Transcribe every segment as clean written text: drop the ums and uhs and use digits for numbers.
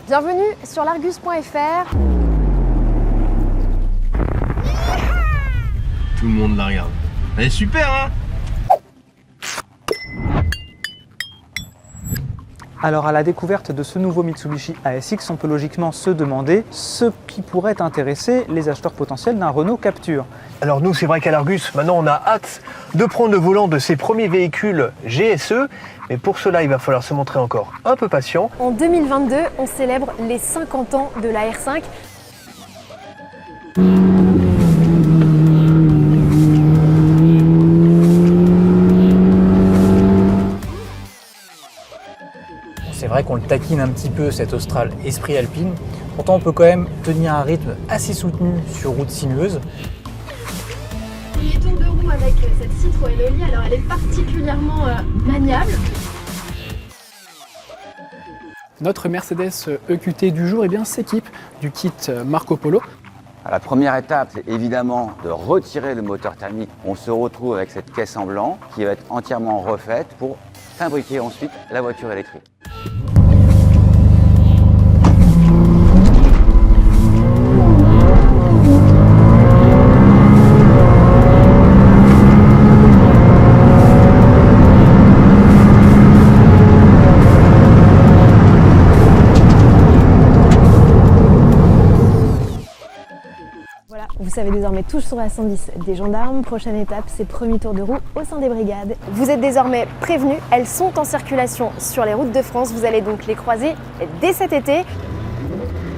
Bienvenue sur l'Argus.fr. Tout le monde la regarde. Elle est super, hein? Alors à la découverte de ce nouveau Mitsubishi ASX, on peut logiquement se demander ce qui pourrait intéresser les acheteurs potentiels d'un Renault Captur. Alors nous, c'est vrai qu'à l'Argus, maintenant on a hâte de prendre le volant de ces premiers véhicules GSE, mais pour cela il va falloir se montrer encore un peu patient. En 2022, on célèbre les 50 ans de la R5. C'est vrai qu'on le taquine un petit peu, cet Austral esprit alpine. Pourtant, on peut quand même tenir un rythme assez soutenu sur route sinueuse. Premier tour de roue avec cette Citroën Oli, alors elle est particulièrement maniable. Notre Mercedes EQT du jour s'équipe du kit Marco Polo. La première étape, c'est évidemment de retirer le moteur thermique. On se retrouve avec cette caisse en blanc qui va être entièrement refaite pour fabriquer ensuite la voiture électrique. Voilà, vous savez désormais tout sur la 110 des gendarmes. Prochaine étape, c'est premier tour de roue au sein des brigades. Vous êtes désormais prévenus, elles sont en circulation sur les routes de France. Vous allez donc les croiser dès cet été.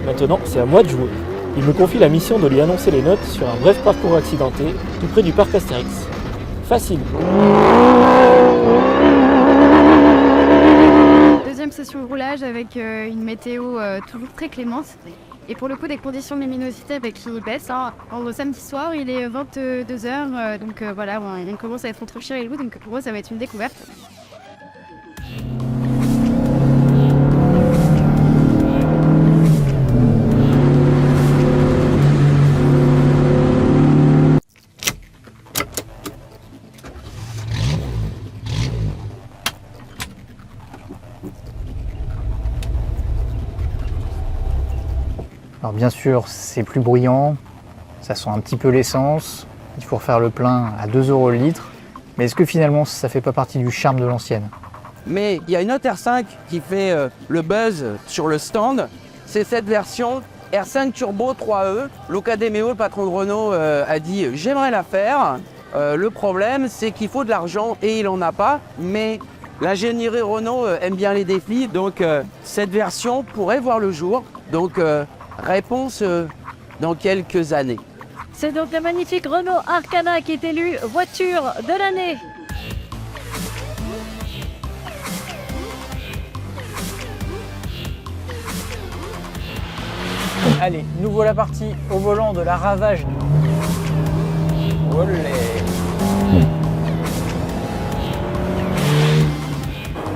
Maintenant, c'est à moi de jouer. Il me confie la mission de lui annoncer les notes sur un bref parcours accidenté tout près du parc Astérix. Facile. Deuxième session de roulage avec une météo toujours très clémente. Et pour le coup, des conditions de luminosité qui baissent. Le samedi soir, il est 22h, donc voilà, on commence à être entre chien et loup, donc pour moi, ça va être une découverte. Alors bien sûr, c'est plus bruyant, ça sent un petit peu l'essence, il faut refaire le plein à 2 € le litre. Mais est-ce que finalement ça fait pas partie du charme de l'ancienne? Mais il y a une autre R5 qui fait le buzz sur le stand, c'est cette version R5 Turbo 3E. Luca De Meo, le patron de Renault, a dit « j'aimerais la faire ». Le problème, c'est qu'il faut de l'argent et il n'en a pas, mais l'ingénierie Renault aime bien les défis, donc cette version pourrait voir le jour. Donc réponse dans quelques années. C'est donc la magnifique Renault Arcana qui est élue voiture de l'année. Allez, nous voilà partis au volant de la Ravage. Olé.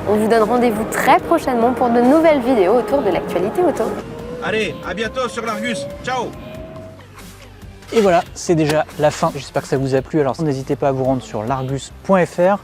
On vous donne rendez-vous très prochainement pour de nouvelles vidéos autour de l'actualité auto. Allez, à bientôt sur l'Argus. Ciao! Et voilà, c'est déjà la fin. J'espère que ça vous a plu. Alors n'hésitez pas à vous rendre sur l'Argus.fr.